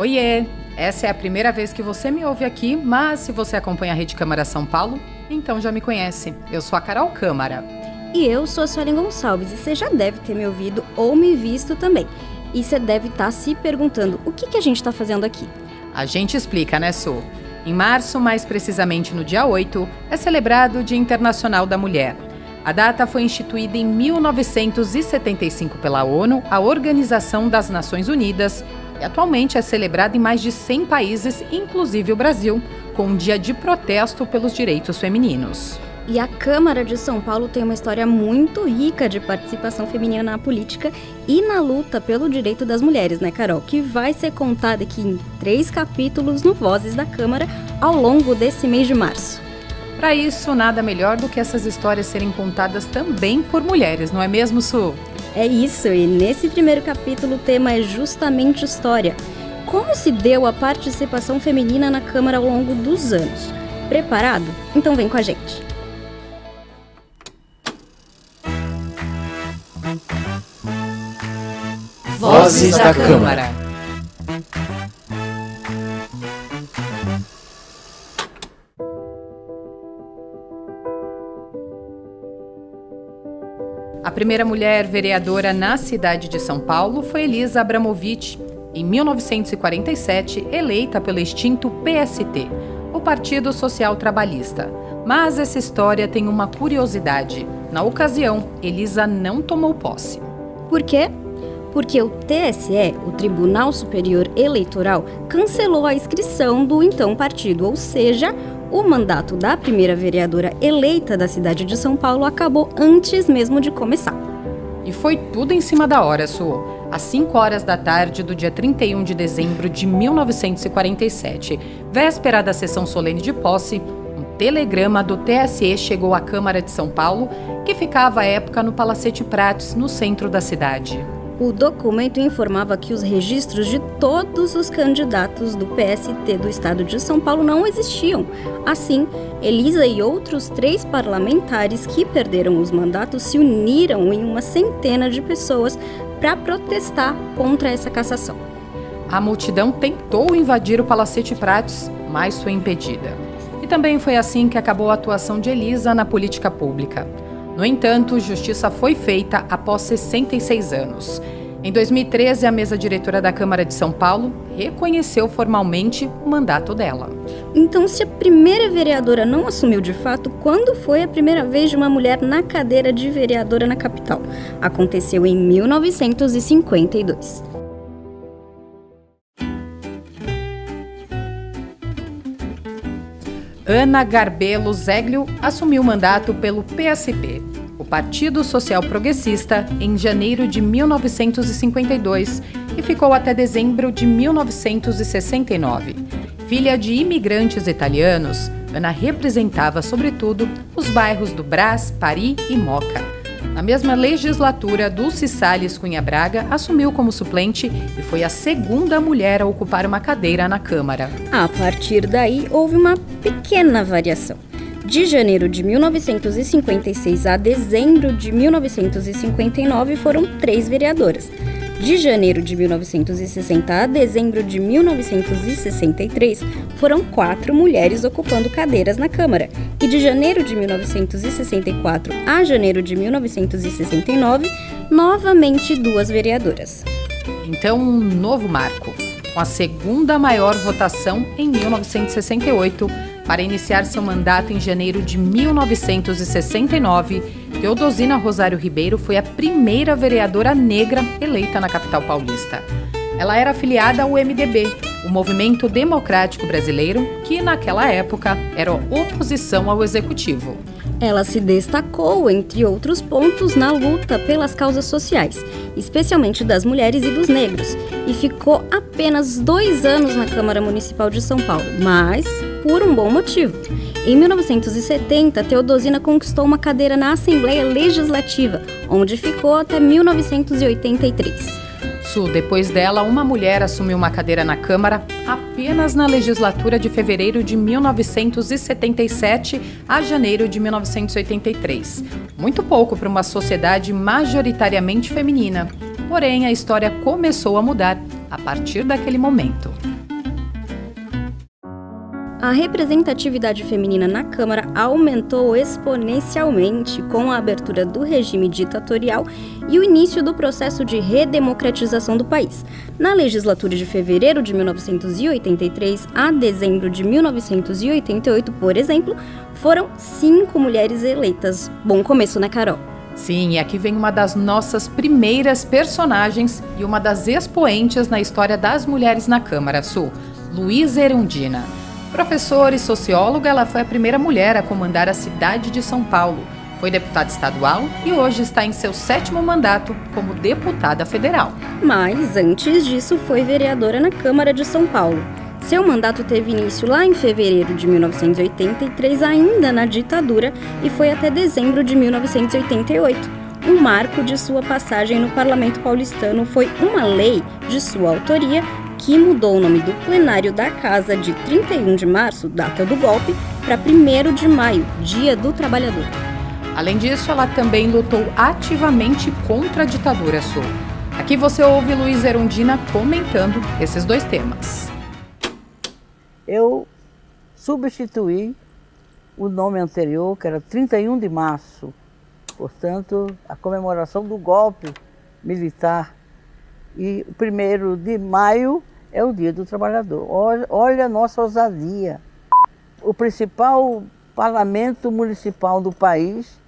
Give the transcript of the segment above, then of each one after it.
Oiê! Essa é a primeira vez que você me ouve aqui, mas se você acompanha a Rede Câmara São Paulo, então já me conhece. Eu sou a Carol Câmara. E eu sou a Suelen Gonçalves, e você já deve ter me ouvido ou me visto também. E você deve estar se perguntando, o que a gente está fazendo aqui? A gente explica, né, Su? Em março, mais precisamente no dia 8, é celebrado o Dia Internacional da Mulher. A data foi instituída em 1975 pela ONU, a Organização das Nações Unidas, e atualmente é celebrada em mais de 100 países, inclusive o Brasil, com um dia de protesto pelos direitos femininos. E a Câmara de São Paulo tem uma história muito rica de participação feminina na política e na luta pelo direito das mulheres, né, Carol? Que vai ser contada aqui em 3 capítulos no Vozes da Câmara ao longo desse mês de março. Para isso, nada melhor do que essas histórias serem contadas também por mulheres, não é mesmo, Su? É isso, e nesse primeiro capítulo o tema é justamente história. Como se deu a participação feminina na Câmara ao longo dos anos? Preparado? Então vem com a gente. Vozes da Câmara. A primeira mulher vereadora na cidade de São Paulo foi Elisa Abramovich, em 1947, eleita pelo extinto PST, o Partido Social Trabalhista. Mas essa história tem uma curiosidade. Na ocasião, Elisa não tomou posse. Por quê? Porque o TSE, o Tribunal Superior Eleitoral, cancelou a inscrição do então partido, ou seja, o mandato da primeira vereadora eleita da cidade de São Paulo acabou antes mesmo de começar. E foi tudo em cima da hora, Su. Às 5 horas da tarde do dia 31 de dezembro de 1947, véspera da sessão solene de posse, um telegrama do TSE chegou à Câmara de São Paulo, que ficava à época no Palacete Prates, no centro da cidade. O documento informava que os registros de todos os candidatos do PST do estado de São Paulo não existiam. Assim, Elisa e outros 3 parlamentares que perderam os mandatos se uniram em uma centena de pessoas para protestar contra essa cassação. A multidão tentou invadir o Palacete Prates, mas foi impedida. E também foi assim que acabou a atuação de Elisa na política pública. No entanto, justiça foi feita após 66 anos. Em 2013, a mesa diretora da Câmara de São Paulo reconheceu formalmente o mandato dela. Então, se a primeira vereadora não assumiu de fato, quando foi a primeira vez de uma mulher na cadeira de vereadora na capital? Aconteceu em 1952. Ana Garbelo Zeglio assumiu o mandato pelo PSP, o Partido Social Progressista, em janeiro de 1952 e ficou até dezembro de 1969. Filha de imigrantes italianos, Ana representava, sobretudo, os bairros do Brás, Paris e Moca. Na mesma legislatura, Dulce Salles Cunha Braga assumiu como suplente e foi a segunda mulher a ocupar uma cadeira na Câmara. A partir daí, houve uma pequena variação. De janeiro de 1956 a dezembro de 1959 foram 3 vereadoras. De janeiro de 1960 a dezembro de 1963, foram 4 mulheres ocupando cadeiras na Câmara. E de janeiro de 1964 a janeiro de 1969, novamente 2 vereadoras. Então, um novo marco, com a segunda maior votação em 1968, para iniciar seu mandato em janeiro de 1969, Teodosina Rosário Ribeiro foi a primeira vereadora negra eleita na capital paulista. Ela era afiliada ao MDB, o Movimento Democrático Brasileiro, que naquela época era oposição ao executivo. Ela se destacou, entre outros pontos, na luta pelas causas sociais, especialmente das mulheres e dos negros, e ficou apenas 2 anos na Câmara Municipal de São Paulo, mas por um bom motivo. Em 1970, Teodosina conquistou uma cadeira na Assembleia Legislativa, onde ficou até 1983. Depois dela, uma mulher assumiu uma cadeira na Câmara apenas na legislatura de fevereiro de 1977 a janeiro de 1983. Muito pouco para uma sociedade majoritariamente feminina. Porém, a história começou a mudar a partir daquele momento. A representatividade feminina na Câmara aumentou exponencialmente com a abertura do regime ditatorial e o início do processo de redemocratização do país. Na legislatura de fevereiro de 1983 a dezembro de 1988, por exemplo, foram 5 mulheres eleitas. Bom começo, né, Carol? Sim, e aqui vem uma das nossas primeiras personagens e uma das expoentes na história das mulheres na Câmara Sul, Luísa Erundina. Professora e socióloga, ela foi a primeira mulher a comandar a cidade de São Paulo. Foi deputada estadual e hoje está em seu 7º mandato como deputada federal. Mas, antes disso, foi vereadora na Câmara de São Paulo. Seu mandato teve início lá em fevereiro de 1983, ainda na ditadura, e foi até dezembro de 1988. Um marco de sua passagem no Parlamento paulistano foi uma lei de sua autoria que mudou o nome do plenário da Casa de 31 de março, data do golpe, para 1º de maio, Dia do Trabalhador. Além disso, ela também lutou ativamente contra a ditadura sul. Aqui você ouve Luísa Erundina comentando esses 2 temas. Eu substituí o nome anterior, que era 31 de março, portanto, a comemoração do golpe militar. E o 1º de maio é o Dia do Trabalhador. Olha a nossa ousadia. O principal parlamento municipal do país,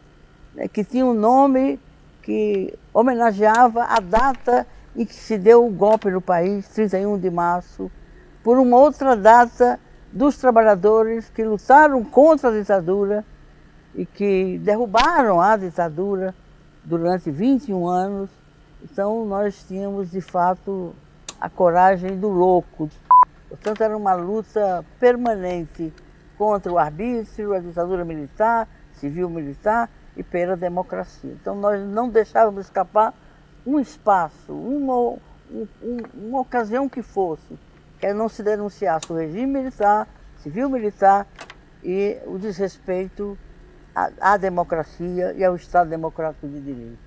né, que tinha um nome que homenageava a data em que se deu o golpe no país, 31 de março, por uma outra data dos trabalhadores que lutaram contra a ditadura e que derrubaram a ditadura durante 21 anos. Então nós tínhamos, de fato, a coragem do louco. Portanto, era uma luta permanente contra o arbítrio, a ditadura militar, civil-militar e pela democracia. Então nós não deixávamos escapar um espaço, uma ocasião que fosse, que não se denunciasse o regime militar, civil-militar e o desrespeito à democracia e ao Estado Democrático de Direito.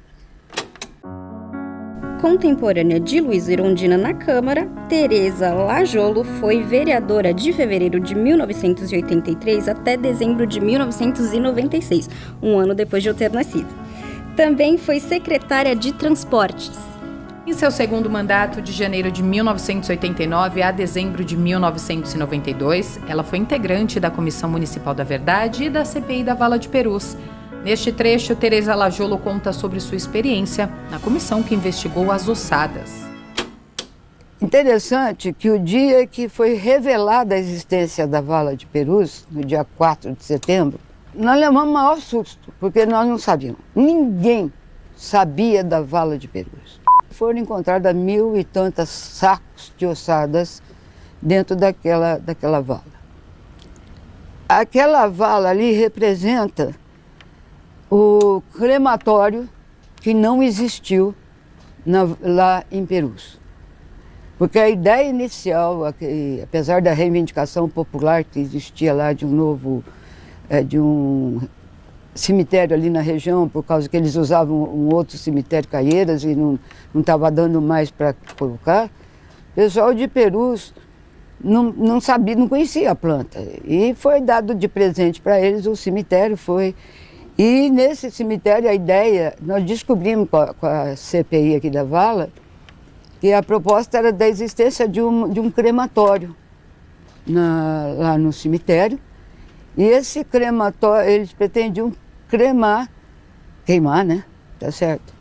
Contemporânea de Luísa Erundina na Câmara, Tereza Lajolo foi vereadora de fevereiro de 1983 até dezembro de 1996, um ano depois de eu ter nascido. Também foi secretária de Transportes. Em seu 2º mandato, de janeiro de 1989 a dezembro de 1992, ela foi integrante da Comissão Municipal da Verdade e da CPI da Vala de Perus. Neste trecho, Tereza Lajolo conta sobre sua experiência na comissão que investigou as ossadas. Interessante que o dia que foi revelada a existência da Vala de Perus, no dia 4 de setembro, nós levamos o maior susto, porque nós não sabíamos. Ninguém sabia da Vala de Perus. Foram encontrados 1.000 e tantos sacos de ossadas dentro daquela vala. Aquela vala ali representa o crematório que não existiu lá em Perus. Porque a ideia inicial, apesar da reivindicação popular que existia lá de de um cemitério ali na região, por causa que eles usavam um outro cemitério Caieiras e não estava dando mais para colocar, o pessoal de Perus não sabia, não conhecia a planta. E foi dado de presente para eles o cemitério, E nesse cemitério a ideia, nós descobrimos com a CPI aqui da Vala, que a proposta era da existência de um crematório lá no cemitério. E esse crematório, eles pretendiam queimar, né? Tá certo?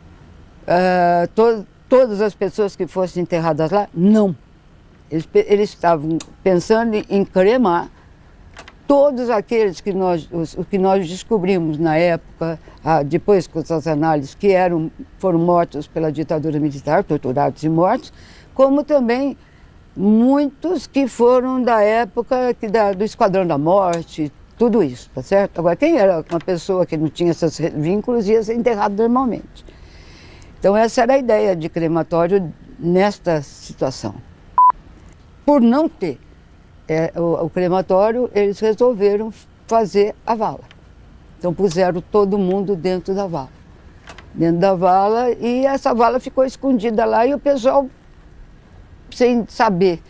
Todas as pessoas que fossem enterradas lá, não. Eles estavam pensando em cremar todos aqueles que nós descobrimos na época, depois com essas análises, que foram mortos pela ditadura militar, torturados e mortos, como também muitos que foram da época do Esquadrão da Morte, tudo isso, tá certo? Agora, quem era uma pessoa que não tinha esses vínculos ia ser enterrado normalmente. Então, essa era a ideia de crematório nesta situação. Por não ter o crematório, eles resolveram fazer a vala. Então, puseram todo mundo dentro da vala. E essa vala ficou escondida lá e o pessoal, sem saber,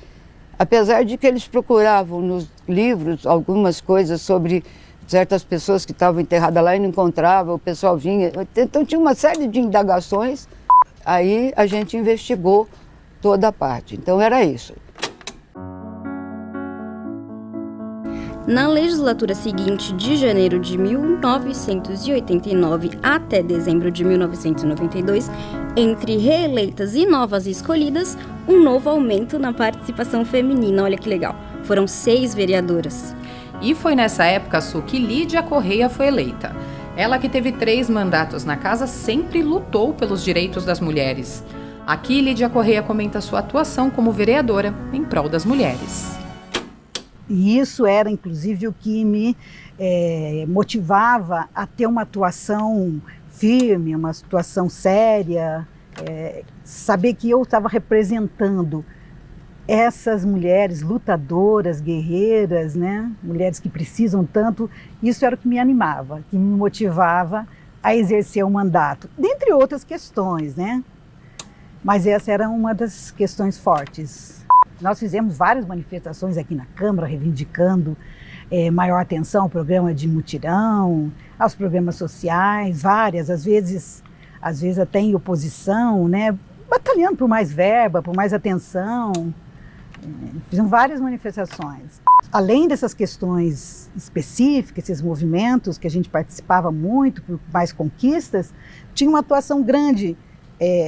apesar de que eles procuravam nos livros, algumas coisas sobre certas pessoas que estavam enterradas lá e não encontravam, o pessoal vinha. Então tinha uma série de indagações, aí a gente investigou toda a parte. Então era isso. Na legislatura seguinte, de janeiro de 1989 até dezembro de 1992, entre reeleitas e novas escolhidas, um novo aumento na participação feminina. Olha que legal. Foram 6 vereadoras. E foi nessa época, Su, que Lídia Correia foi eleita. Ela, que teve 3 mandatos na casa, sempre lutou pelos direitos das mulheres. Aqui, Lídia Correia comenta sua atuação como vereadora em prol das mulheres. E isso era, inclusive, o que me motivava a ter uma atuação firme, uma atuação séria, saber que eu estava representando essas mulheres lutadoras, guerreiras, né? Mulheres que precisam tanto. Isso era o que me animava, que me motivava a exercer o mandato, dentre outras questões, né? Mas essa era uma das questões fortes. Nós fizemos várias manifestações aqui na Câmara, reivindicando maior atenção ao programa de mutirão, aos programas sociais, várias, às vezes até em oposição, né? Batalhando por mais verba, por mais atenção. Fizemos várias manifestações. Além dessas questões específicas, esses movimentos que a gente participava muito, por mais conquistas, tinha uma atuação grande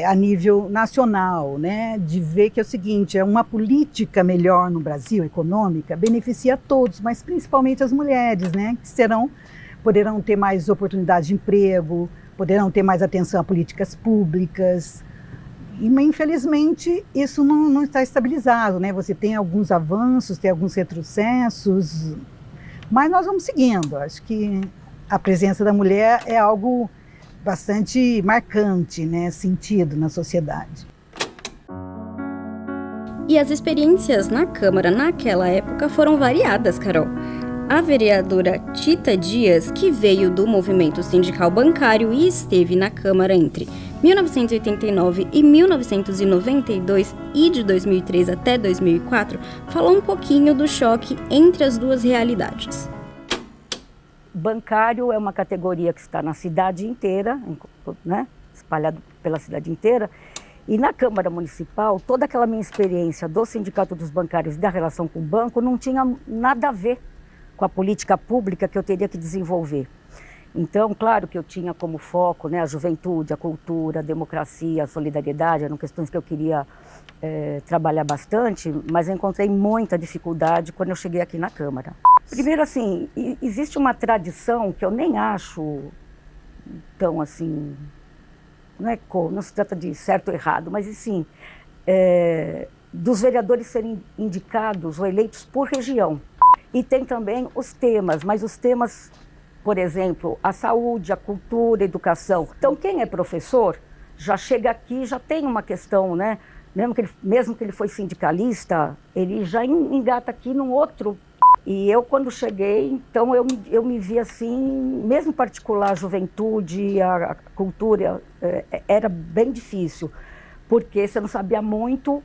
a nível nacional, né, de ver que é o seguinte, uma política melhor no Brasil, econômica, beneficia a todos, mas principalmente as mulheres, né, que poderão ter mais oportunidades de emprego, poderão ter mais atenção a políticas públicas. E, infelizmente, isso não está estabilizado, né? Você tem alguns avanços, tem alguns retrocessos, mas nós vamos seguindo. Acho que a presença da mulher é algo bastante marcante, né? Sentido na sociedade. E as experiências na Câmara naquela época foram variadas, Carol. A vereadora Tita Dias, que veio do movimento sindical bancário e esteve na Câmara entre 1989 e 1992 e de 2003 até 2004, falou um pouquinho do choque entre as duas realidades. Bancário é uma categoria que está na cidade inteira, né, espalhado pela cidade inteira, e na Câmara Municipal, toda aquela minha experiência do Sindicato dos Bancários e da relação com o banco não tinha nada a ver com a política pública que eu teria que desenvolver. Então, claro que eu tinha como foco, né, a juventude, a cultura, a democracia, a solidariedade, eram questões que eu queria trabalhar bastante, mas eu encontrei muita dificuldade quando eu cheguei aqui na Câmara. Primeiro, assim, existe uma tradição que eu nem acho tão assim, não se trata de certo ou errado, mas assim, dos vereadores serem indicados ou eleitos por região. E tem também os temas, mas os temas, por exemplo, a saúde, a cultura, a educação. Então, quem é professor já chega aqui, já tem uma questão, né? Mesmo que ele foi sindicalista, ele já engata aqui num outro. E eu, quando cheguei, então eu me vi assim, mesmo particular, a juventude, a cultura, era bem difícil, porque você não sabia muito,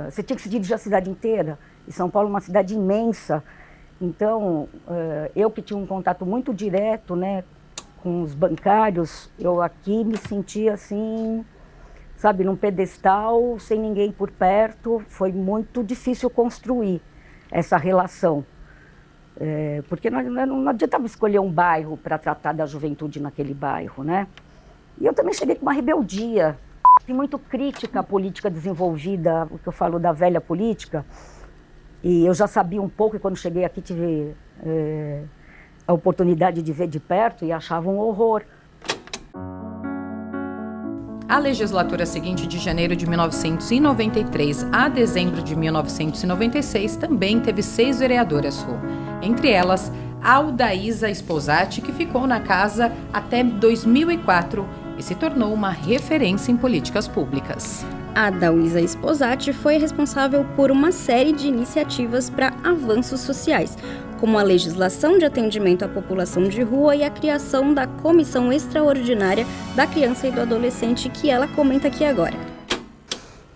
você tinha que se dirigir a cidade inteira. E São Paulo é uma cidade imensa, então eu que tinha um contato muito direto, né, com os bancários, eu aqui me sentia assim, sabe, num pedestal, sem ninguém por perto. Foi muito difícil construir essa relação, porque não adiantava escolher um bairro para tratar da juventude naquele bairro, né? E eu também cheguei com uma rebeldia, tem muito crítica à política desenvolvida, o que eu falo da velha política. E eu já sabia um pouco, e quando cheguei aqui tive a oportunidade de ver de perto e achava um horror. A legislatura seguinte, de janeiro de 1993 a dezembro de 1996, também teve 6 vereadoras, entre elas a Aldaísa Sposati, que ficou na casa até 2004 e se tornou uma referência em políticas públicas. A Aldaísa Sposati foi responsável por uma série de iniciativas para avanços sociais, como a legislação de atendimento à população de rua e a criação da Comissão Extraordinária da Criança e do Adolescente, que ela comenta aqui agora.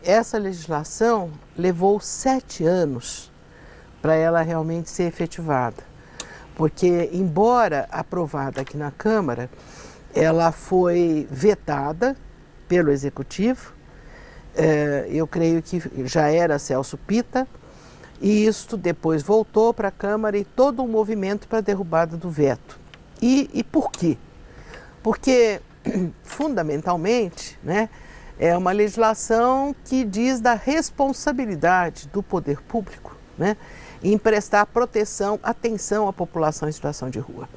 Essa legislação levou 7 anos para ela realmente ser efetivada. Porque, embora aprovada aqui na Câmara, ela foi vetada pelo Executivo. Eu creio que já era Celso Pitta, e isto depois voltou para a Câmara e todo um movimento para a derrubada do veto. E por quê? Porque, fundamentalmente, né, é uma legislação que diz da responsabilidade do poder público, né, em prestar proteção, atenção à população em situação de rua.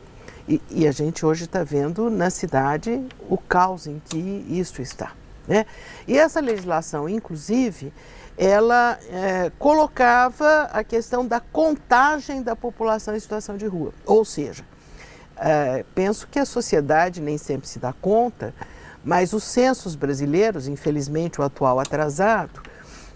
E a gente hoje está vendo na cidade o caos em que isso está, né? E essa legislação, inclusive, ela colocava a questão da contagem da população em situação de rua. Ou seja, penso que a sociedade nem sempre se dá conta, mas os censos brasileiros, infelizmente o atual atrasado,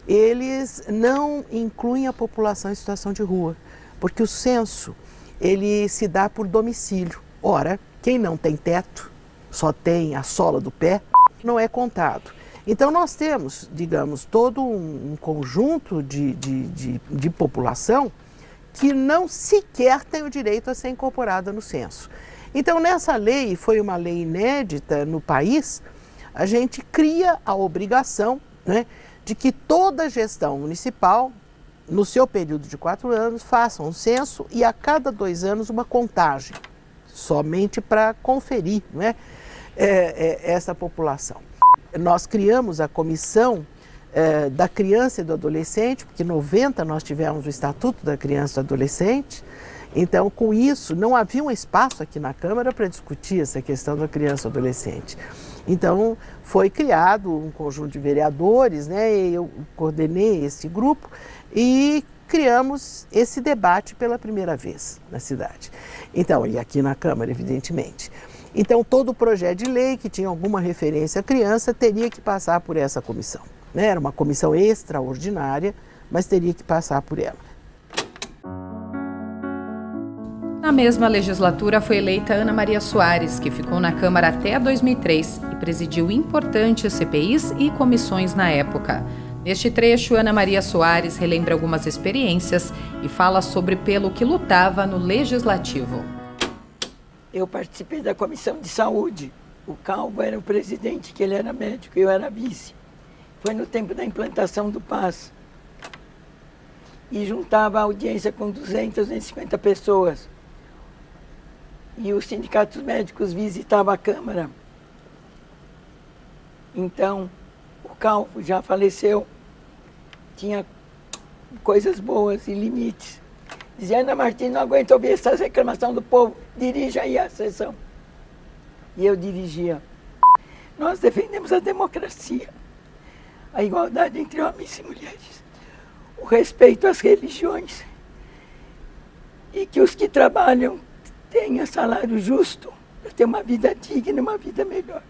eles não incluem a população em situação de rua, porque o censo ele se dá por domicílio. Ora, quem não tem teto, só tem a sola do pé, não é contado. Então nós temos, digamos, todo um conjunto de população que não sequer tem o direito a ser incorporada no censo. Então nessa lei, foi uma lei inédita no país, a gente cria a obrigação, né, de que toda gestão municipal, no seu período de 4 anos, faça um censo e a cada 2 anos uma contagem, somente para conferir, né, essa população. Nós criamos a comissão da criança e do adolescente, porque em 90 nós tivemos o Estatuto da Criança e do Adolescente. Então, com isso, não havia um espaço aqui na Câmara para discutir essa questão da criança e do adolescente. Então, foi criado um conjunto de vereadores, né, e eu coordenei esse grupo e criamos esse debate pela primeira vez na cidade. Então, e aqui na Câmara, evidentemente. Então, todo projeto de lei que tinha alguma referência à criança teria que passar por essa comissão, né? Era uma comissão extraordinária, mas teria que passar por ela. Na mesma legislatura foi eleita Ana Maria Soares, que ficou na Câmara até 2003 e presidiu importantes CPIs e comissões na época. Neste trecho, Ana Maria Soares relembra algumas experiências e fala sobre pelo que lutava no Legislativo. Eu participei da Comissão de Saúde. O Calvo era o presidente, que ele era médico, e eu era vice. Foi no tempo da implantação do PAS. E juntava a audiência com 200, 250 pessoas. E os sindicatos médicos visitavam a Câmara. Então, o Calvo já faleceu, tinha coisas boas e limites. Dizia, Ana Martins, não aguento ouvir essas reclamações do povo, dirija aí a sessão. E eu dirigia. Nós defendemos a democracia, a igualdade entre homens e mulheres, o respeito às religiões e que os que trabalham tenham salário justo para ter uma vida digna, uma vida melhor.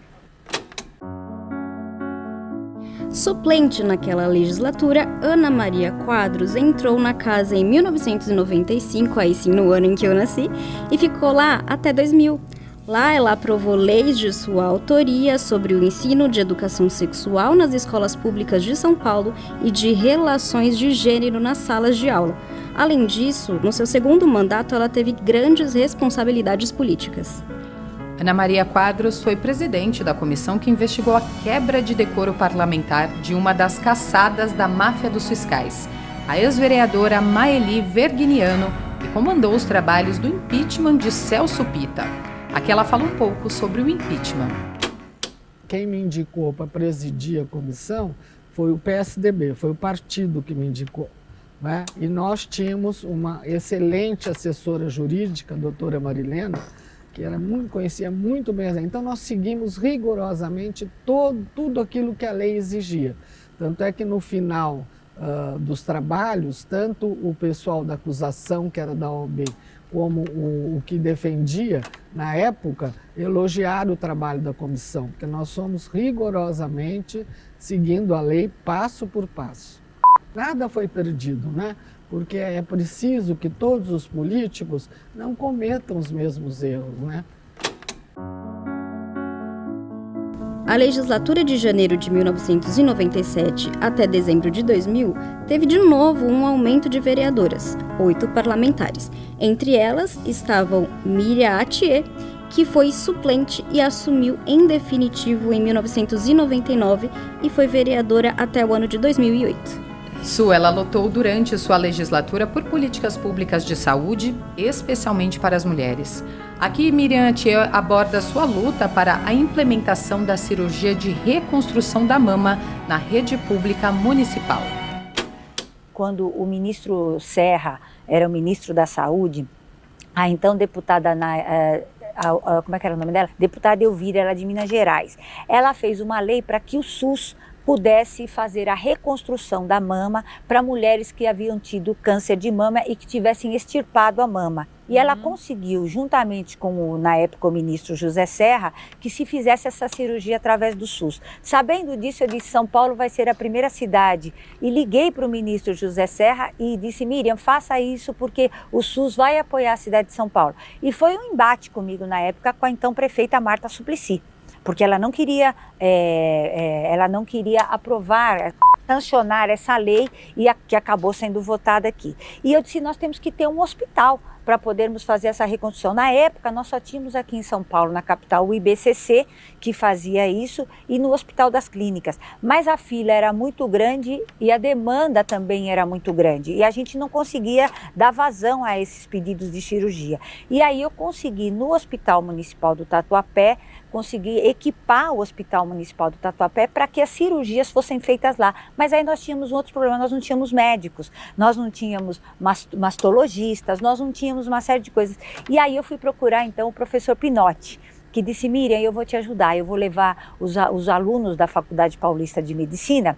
Suplente naquela legislatura, Ana Maria Quadros entrou na casa em 1995, aí sim no ano em que eu nasci, e ficou lá até 2000. Lá ela aprovou leis de sua autoria sobre o ensino de educação sexual nas escolas públicas de São Paulo e de relações de gênero nas salas de aula. Além disso, no seu segundo mandato, ela teve grandes responsabilidades políticas. Ana Maria Quadros foi presidente da comissão que investigou a quebra de decoro parlamentar de uma das caçadas da máfia dos fiscais, a ex-vereadora Maeli Verginiano, que comandou os trabalhos do impeachment de Celso Pitta. Aqui ela fala um pouco sobre o impeachment. Quem me indicou para presidir a comissão foi o PSDB, foi o partido que me indicou, né? E nós tínhamos uma excelente assessora jurídica, a doutora Marilena, que conhecia muito bem. Então nós seguimos rigorosamente tudo aquilo que a lei exigia. Tanto é que no final dos trabalhos, tanto o pessoal da acusação, que era da OAB, como o que defendia, na época, elogiaram o trabalho da comissão, porque nós somos rigorosamente seguindo a lei passo por passo. Nada foi perdido, né? Porque é preciso que todos os políticos não cometam os mesmos erros, né? A legislatura de janeiro de 1997 até dezembro de 2000 teve de novo um aumento de vereadoras, 8 parlamentares. Entre elas estavam Miriam Atier, que foi suplente e assumiu em definitivo em 1999 e foi vereadora até o ano de 2008. Ela lutou durante sua legislatura por políticas públicas de saúde, especialmente para as mulheres. Aqui, Miriam Atier aborda sua luta para a implementação da cirurgia de reconstrução da mama na rede pública municipal. Quando o ministro Serra era o ministro da Saúde, a então deputada, como é que era o nome dela? Deputada Elvira, ela de Minas Gerais. Ela fez uma lei para que o SUS pudesse fazer a reconstrução da mama para mulheres que haviam tido câncer de mama e que tivessem extirpado a mama. E ela conseguiu, juntamente com, na época, o ministro José Serra, que se fizesse essa cirurgia através do SUS. Sabendo disso, eu disse, São Paulo vai ser a primeira cidade. E liguei para o ministro José Serra e disse, Miriam, faça isso porque o SUS vai apoiar a cidade de São Paulo. E foi um embate comigo na época com a então prefeita Marta Suplicy, porque ela não queria aprovar, sancionar essa lei que acabou sendo votada aqui. E eu disse, nós temos que ter um hospital para podermos fazer essa reconstrução. Na época, nós só tínhamos aqui em São Paulo, na capital, o IBCC, que fazia isso, e no Hospital das Clínicas. Mas a fila era muito grande e a demanda também era muito grande. E a gente não conseguia dar vazão a esses pedidos de cirurgia. E aí eu consegui, no Hospital Municipal do Tatuapé, consegui equipar o Hospital Municipal do Tatuapé para que as cirurgias fossem feitas lá. Mas aí nós tínhamos um outro problema, nós não tínhamos médicos, nós não tínhamos mastologistas, nós não tínhamos uma série de coisas. E aí eu fui procurar então o professor Pinotti, que disse, Miriam, eu vou te ajudar, eu vou levar os alunos da Faculdade Paulista de Medicina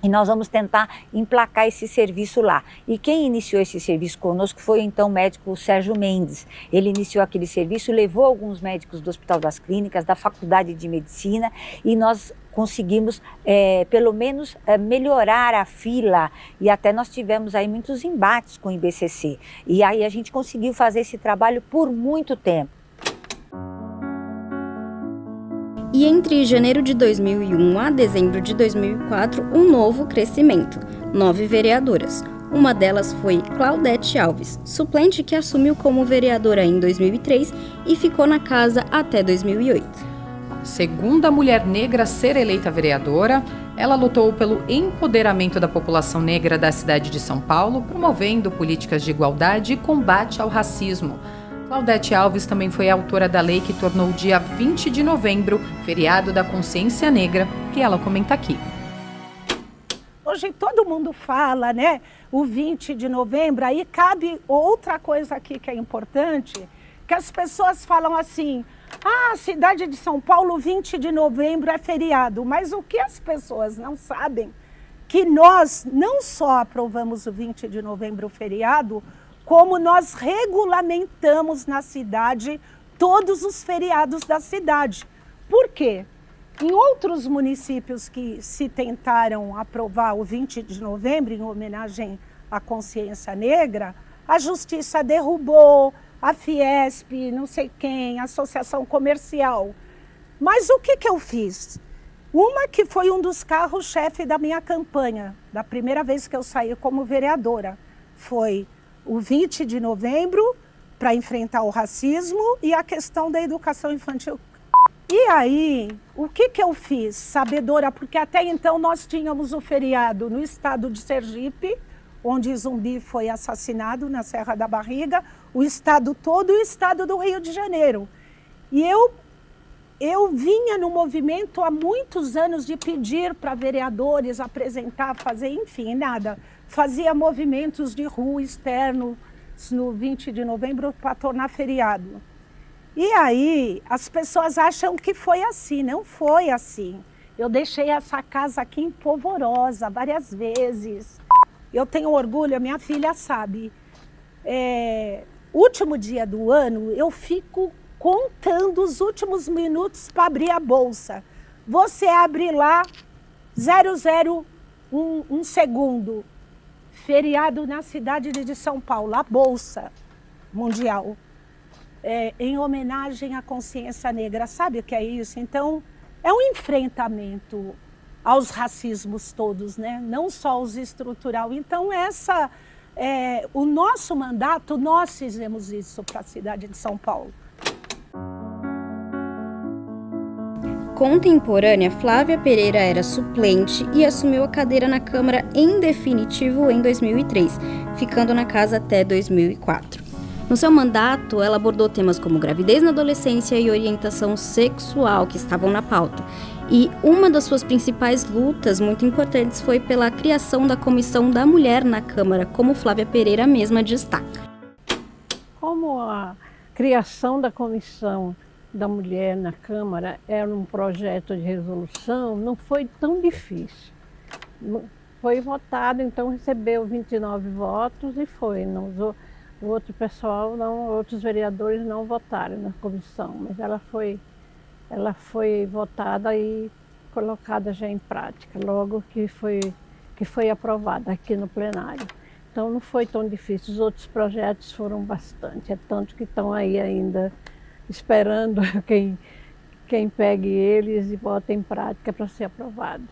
e nós vamos tentar emplacar esse serviço lá. E quem iniciou esse serviço conosco foi então o médico Sérgio Mendes. Ele iniciou aquele serviço, levou alguns médicos do Hospital das Clínicas, da Faculdade de Medicina, e nós conseguimos, pelo menos, melhorar a fila, e até nós tivemos aí muitos embates com o IBCC. E aí a gente conseguiu fazer esse trabalho por muito tempo. E entre janeiro de 2001 a dezembro de 2004, um novo crescimento, 9 vereadoras. Uma delas foi Claudete Alves, suplente que assumiu como vereadora em 2003 e ficou na casa até 2008. Segunda mulher negra a ser eleita vereadora, ela lutou pelo empoderamento da população negra da cidade de São Paulo, promovendo políticas de igualdade e combate ao racismo. Claudete Alves também foi autora da lei que tornou o dia 20 de novembro feriado da consciência negra, que ela comenta aqui. Hoje todo mundo fala, né? O 20 de novembro, aí cabe outra coisa aqui que é importante, que as pessoas falam assim, a cidade de São Paulo, 20 de novembro é feriado, mas o que as pessoas não sabem, que nós não só aprovamos o 20 de novembro feriado, como nós regulamentamos na cidade todos os feriados da cidade. Por quê? Em outros municípios que se tentaram aprovar o 20 de novembro em homenagem à consciência negra, a justiça derrubou, a Fiesp, não sei quem, a Associação Comercial. Mas o que eu fiz? Uma que foi um dos carros-chefe da minha campanha, da primeira vez que eu saí como vereadora, foi o 20 de novembro, para enfrentar o racismo e a questão da educação infantil. E aí, o que eu fiz, sabedora? Porque até então nós tínhamos o feriado no estado de Sergipe, onde Zumbi foi assassinado na Serra da Barriga, o estado todo e o estado do Rio de Janeiro. E eu vinha no movimento há muitos anos de pedir para vereadores apresentar, fazer, enfim, nada. Fazia movimentos de rua externo no 20 de novembro para tornar feriado. E aí as pessoas acham que foi assim, não foi assim. Eu deixei essa casa aqui em Polvorosa várias vezes. Eu tenho orgulho, a minha filha sabe. Último dia do ano, eu fico contando os últimos minutos para abrir a bolsa. Você abre lá 001 segundo. Feriado na cidade de São Paulo, a Bolsa Mundial, em homenagem à consciência negra. Sabe o que é isso? Então, é um enfrentamento aos racismos todos, né? Não só os estrutural. Então, o nosso mandato, nós fizemos isso para a cidade de São Paulo. Contemporânea, Flávia Pereira era suplente e assumiu a cadeira na Câmara em definitivo em 2003, ficando na casa até 2004. No seu mandato, ela abordou temas como gravidez na adolescência e orientação sexual, que estavam na pauta. E uma das suas principais lutas muito importantes foi pela criação da Comissão da Mulher na Câmara, como Flávia Pereira mesma destaca. Como a criação da Comissão da Mulher na Câmara era um projeto de resolução, não foi tão difícil. Foi votado, então recebeu 29 votos e foi. O outro pessoal, outros vereadores não votaram na comissão, mas ela foi votada e colocada já em prática, logo que foi aprovada aqui no plenário. Então não foi tão difícil, os outros projetos foram bastante, é tanto que estão aí ainda esperando quem pegue eles e bota em prática para ser aprovado.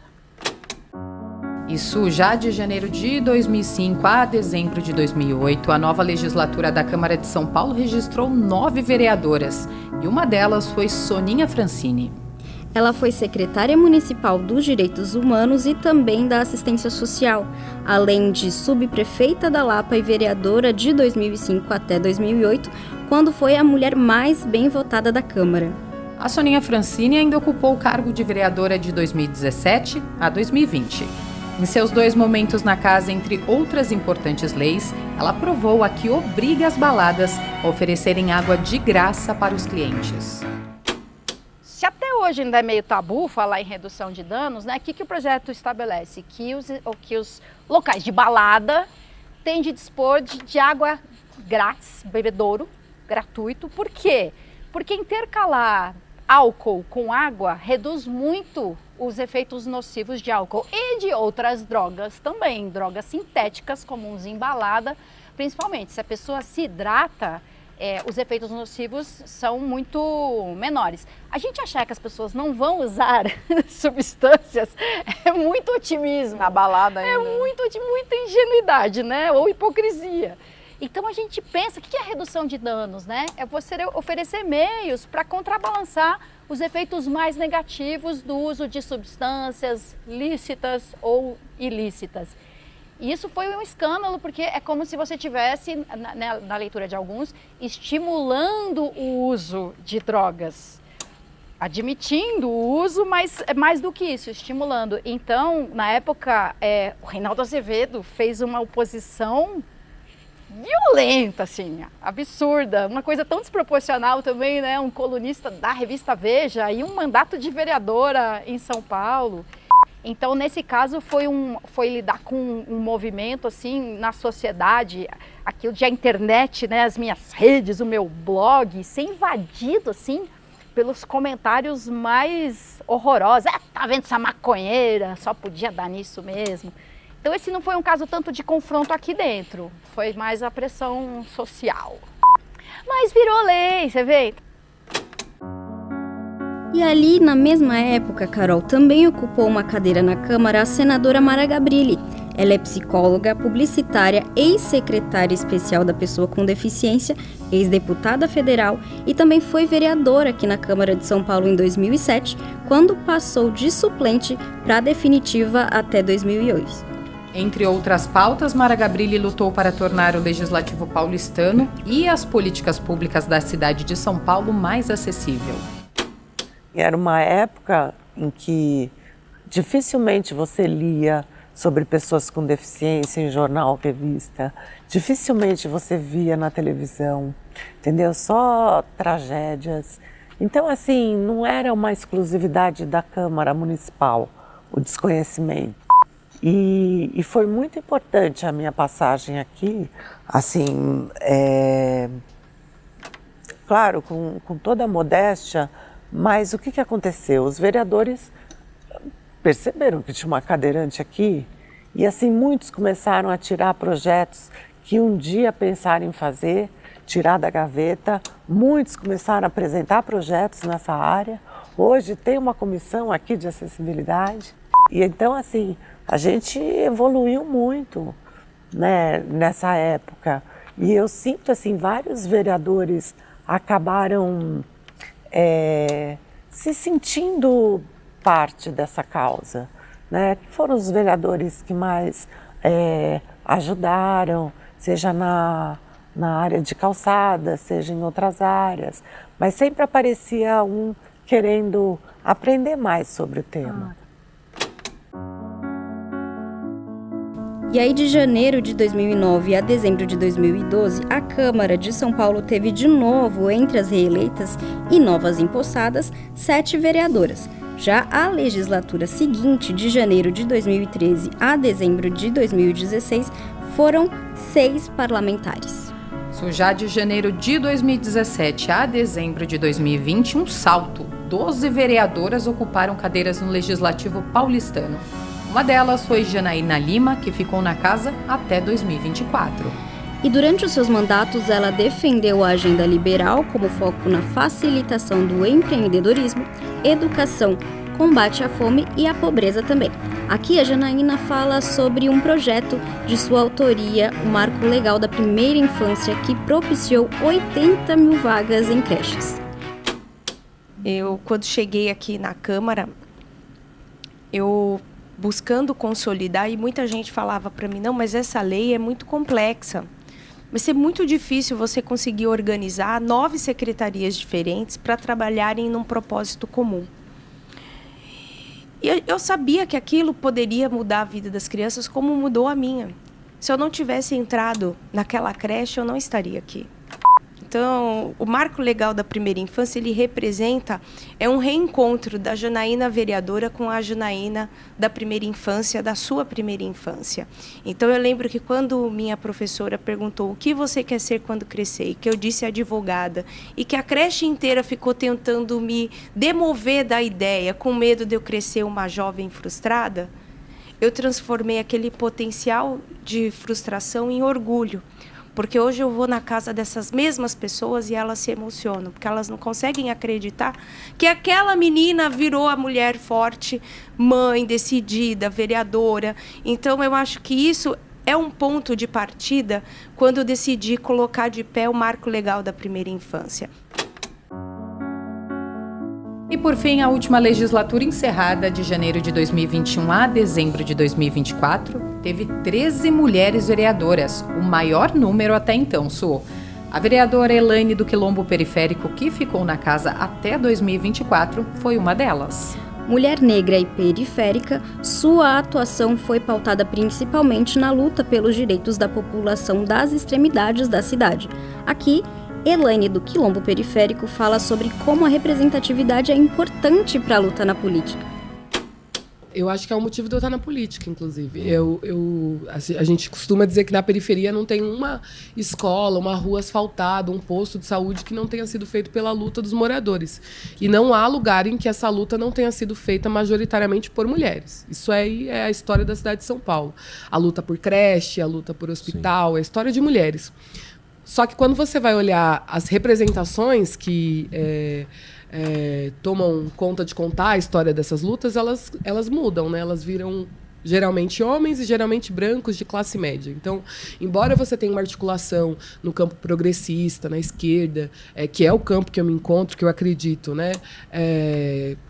Isso já de janeiro de 2005 a dezembro de 2008, a nova legislatura da Câmara de São Paulo registrou 9 vereadoras, e uma delas foi Soninha Francini. Ela foi secretária municipal dos Direitos Humanos e também da Assistência Social, além de subprefeita da Lapa e vereadora de 2005 até 2008, quando foi a mulher mais bem votada da Câmara. A Soninha Francini ainda ocupou o cargo de vereadora de 2017 a 2020. Em seus 2 momentos na casa, entre outras importantes leis, ela aprovou a que obriga as baladas a oferecerem água de graça para os clientes. Se até hoje ainda é meio tabu falar em redução de danos, né? O que o projeto estabelece? Que os locais de balada têm de dispor de água grátis, bebedouro, gratuito. Por quê? Porque intercalar álcool com água reduz muito os efeitos nocivos de álcool e de outras drogas também, drogas sintéticas comuns em balada, principalmente se a pessoa se hidrata, os efeitos nocivos são muito menores. A gente achar que as pessoas não vão usar substâncias é muito otimismo. Na balada ainda. É muita ingenuidade, né? Ou hipocrisia. Então a gente pensa, o que é redução de danos, né? É você oferecer meios para contrabalançar os efeitos mais negativos do uso de substâncias lícitas ou ilícitas. E isso foi um escândalo, porque é como se você tivesse, na leitura de alguns, estimulando o uso de drogas. Admitindo o uso, mas é mais do que isso, estimulando. Então, na época, o Reinaldo Azevedo fez uma oposição violenta, assim, absurda, uma coisa tão desproporcional também, né? Um colunista da revista Veja e um mandato de vereadora em São Paulo. Então, nesse caso, foi lidar com um movimento, assim, na sociedade, aquilo de a internet, né? As minhas redes, o meu blog, ser invadido, assim, pelos comentários mais horrorosos. Tá vendo essa maconheira? Só podia dar nisso mesmo. Então esse não foi um caso tanto de confronto aqui dentro, foi mais a pressão social. Mas virou lei, você vê? E ali, na mesma época, Carol, também ocupou uma cadeira na Câmara a senadora Mara Gabrilli. Ela é psicóloga, publicitária, ex-secretária especial da pessoa com deficiência, ex-deputada federal e também foi vereadora aqui na Câmara de São Paulo em 2007, quando passou de suplente para definitiva até 2008. Entre outras pautas, Mara Gabrilli lutou para tornar o legislativo paulistano e as políticas públicas da cidade de São Paulo mais acessível. Era uma época em que dificilmente você lia sobre pessoas com deficiência em jornal, revista. Dificilmente você via na televisão, entendeu? Só tragédias. Então, assim, não era uma exclusividade da Câmara Municipal, o desconhecimento. E foi muito importante a minha passagem aqui, assim, claro, com toda a modéstia, mas o que aconteceu? Os vereadores perceberam que tinha uma cadeirante aqui e assim muitos começaram a tirar projetos que um dia pensaram em fazer tirar da gaveta. Muitos começaram a apresentar projetos nessa área. Hoje tem uma comissão aqui de acessibilidade. E então, assim, a gente evoluiu muito, né, nessa época. E eu sinto, assim, vários vereadores acabaram se sentindo parte dessa causa, né? Que foram os vereadores que mais ajudaram, seja na área de calçada, seja em outras áreas. Mas sempre aparecia um querendo aprender mais sobre o tema. E aí, de janeiro de 2009 a dezembro de 2012, a Câmara de São Paulo teve de novo, entre as reeleitas e novas empossadas, 7 vereadoras. Já a legislatura seguinte, de janeiro de 2013 a dezembro de 2016, foram 6 parlamentares. Já de janeiro de 2017 a dezembro de 2020, um salto. 12 vereadoras ocuparam cadeiras no Legislativo paulistano. Uma delas foi Janaína Lima, que ficou na casa até 2024. E durante os seus mandatos, ela defendeu a agenda liberal como foco na facilitação do empreendedorismo, educação, combate à fome e à pobreza também. Aqui a Janaína fala sobre um projeto de sua autoria, o Marco Legal da Primeira Infância, que propiciou 80 mil vagas em creches. Eu, quando cheguei aqui na Câmara, eu buscando consolidar, e muita gente falava para mim, não, mas essa lei é muito complexa. Vai ser muito difícil você conseguir organizar 9 secretarias diferentes para trabalharem num propósito comum. E eu sabia que aquilo poderia mudar a vida das crianças como mudou a minha. Se eu não tivesse entrado naquela creche, eu não estaria aqui. Então, o Marco Legal da Primeira Infância, ele representa, um reencontro da Janaína vereadora com a Janaína da primeira infância, da sua primeira infância. Então, eu lembro que quando minha professora perguntou o que você quer ser quando crescer, e que eu disse advogada, e que a creche inteira ficou tentando me demover da ideia, com medo de eu crescer uma jovem frustrada, eu transformei aquele potencial de frustração em orgulho. Porque hoje eu vou na casa dessas mesmas pessoas e elas se emocionam, porque elas não conseguem acreditar que aquela menina virou a mulher forte, mãe, decidida, vereadora. Então, eu acho que isso é um ponto de partida quando eu decidi colocar de pé o Marco Legal da Primeira Infância. E, por fim, a última legislatura encerrada, de janeiro de 2021 a dezembro de 2024, teve 13 mulheres vereadoras, o maior número até então, Su. A vereadora Elaine do Quilombo Periférico, que ficou na casa até 2024, foi uma delas. Mulher negra e periférica, sua atuação foi pautada principalmente na luta pelos direitos da população das extremidades da cidade. Aqui, Elaine do Quilombo Periférico fala sobre como a representatividade é importante para a luta na política. Eu acho que é o motivo de eu estar na política, inclusive. A gente costuma dizer que na periferia não tem uma escola, uma rua asfaltada, um posto de saúde que não tenha sido feito pela luta dos moradores. E não há lugar em que essa luta não tenha sido feita majoritariamente por mulheres. Isso aí é a história da cidade de São Paulo. A luta por creche, a luta por hospital, é a história de mulheres. Só que quando você vai olhar as representações que tomam conta de contar a história dessas lutas, elas mudam, né? Elas viram geralmente homens e geralmente brancos de classe média. Então, embora você tenha uma articulação no campo progressista, na esquerda, que é o campo que eu me encontro, que eu acredito, né?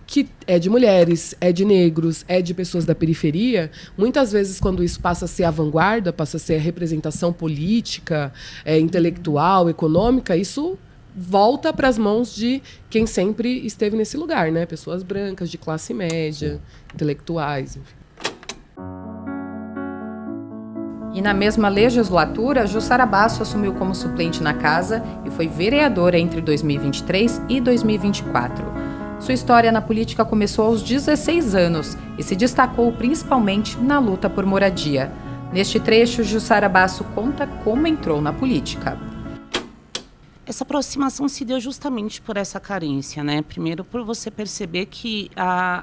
Que é de mulheres, é de negros, é de pessoas da periferia, muitas vezes quando isso passa a ser a vanguarda, passa a ser a representação política, intelectual, econômica, isso volta para as mãos de quem sempre esteve nesse lugar, né? Pessoas brancas, de classe média, intelectuais, enfim. E na mesma legislatura, Jussara Basso assumiu como suplente na casa e foi vereadora entre 2023 e 2024. Sua história na política começou aos 16 anos e se destacou principalmente na luta por moradia. Neste trecho, Jussara Basso conta como entrou na política. Essa aproximação se deu justamente por essa carência, né? Primeiro, por você perceber que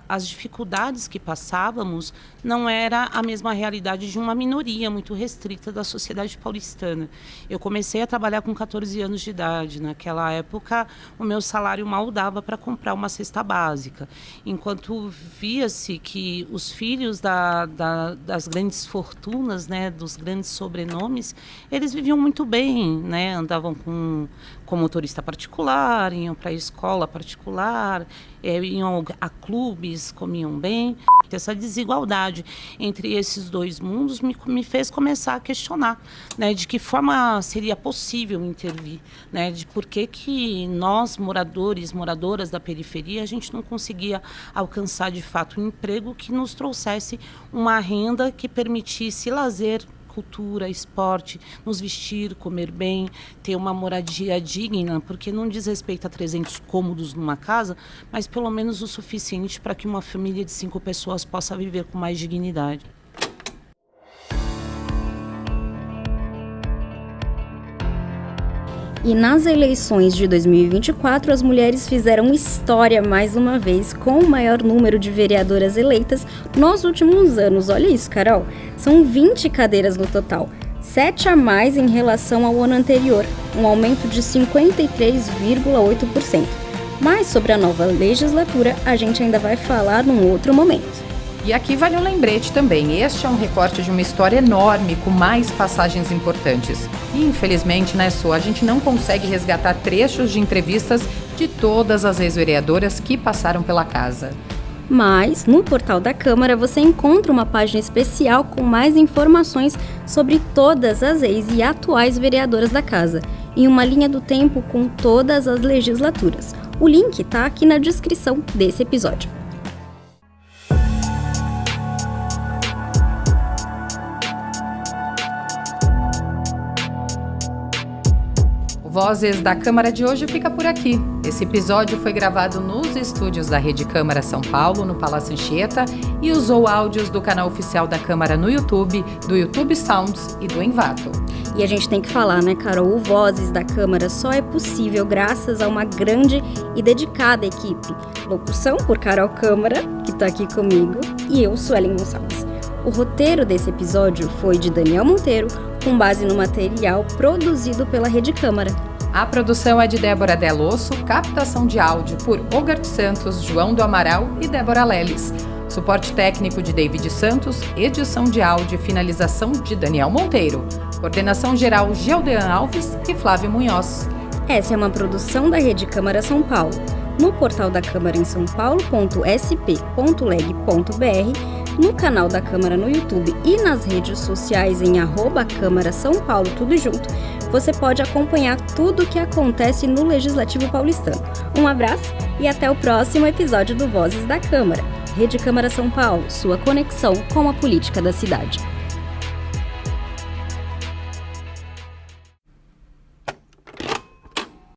as dificuldades que passávamos não era a mesma realidade de uma minoria muito restrita da sociedade paulistana. Eu comecei a trabalhar com 14 anos de idade. Naquela época, o meu salário mal dava para comprar uma cesta básica. Enquanto via-se que os filhos das grandes fortunas, né, dos grandes sobrenomes, eles viviam muito bem, né? Andavam com motorista particular, iam para a escola particular, iam a clubes, comiam bem. Essa desigualdade entre esses dois mundos me fez começar a questionar, né, de que forma seria possível intervir, né, de por que nós, moradoras da periferia, a gente não conseguia alcançar de fato um emprego que nos trouxesse uma renda que permitisse lazer, cultura, esporte, nos vestir, comer bem, ter uma moradia digna, porque não diz respeito a 300 cômodos numa casa, mas pelo menos o suficiente para que uma família de 5 pessoas possa viver com mais dignidade. E nas eleições de 2024, as mulheres fizeram história mais uma vez com o maior número de vereadoras eleitas nos últimos anos. Olha isso, Carol. São 20 cadeiras no total, 7 a mais em relação ao ano anterior, um aumento de 53,8%. Mas sobre a nova legislatura, a gente ainda vai falar num outro momento. E aqui vale um lembrete também. Este é um recorte de uma história enorme, com mais passagens importantes. E, infelizmente, né, Su, a gente não consegue resgatar trechos de entrevistas de todas as ex-vereadoras que passaram pela casa. Mas, no portal da Câmara, você encontra uma página especial com mais informações sobre todas as ex e atuais vereadoras da casa, em uma linha do tempo com todas as legislaturas. O link está aqui na descrição desse episódio. Vozes da Câmara de hoje fica por aqui. Esse episódio foi gravado nos estúdios da Rede Câmara São Paulo, no Palácio Anchieta, e usou áudios do canal oficial da Câmara no YouTube, do YouTube Sounds e do Envato. E a gente tem que falar, né, Carol? O Vozes da Câmara só é possível graças a uma grande e dedicada equipe. Locução por Carol Câmara, que está aqui comigo, e eu, Suelen Gonçalves. O roteiro desse episódio foi de Daniel Monteiro, com base no material produzido pela Rede Câmara. A produção é de Débora Delosso, captação de áudio por Ogart Santos, João do Amaral e Débora Leles. Suporte técnico de David Santos, edição de áudio e finalização de Daniel Monteiro. Coordenação geral Geldean Alves e Flávio Munhoz. Essa é uma produção da Rede Câmara São Paulo. No portal da Câmara em sãopaulo.sp.leg.br, no canal da Câmara no YouTube e nas redes sociais em @Câmara São Paulo, tudo junto, você pode acompanhar tudo o que acontece no Legislativo Paulistano. Um abraço e até o próximo episódio do Vozes da Câmara. Rede Câmara São Paulo, sua conexão com a política da cidade.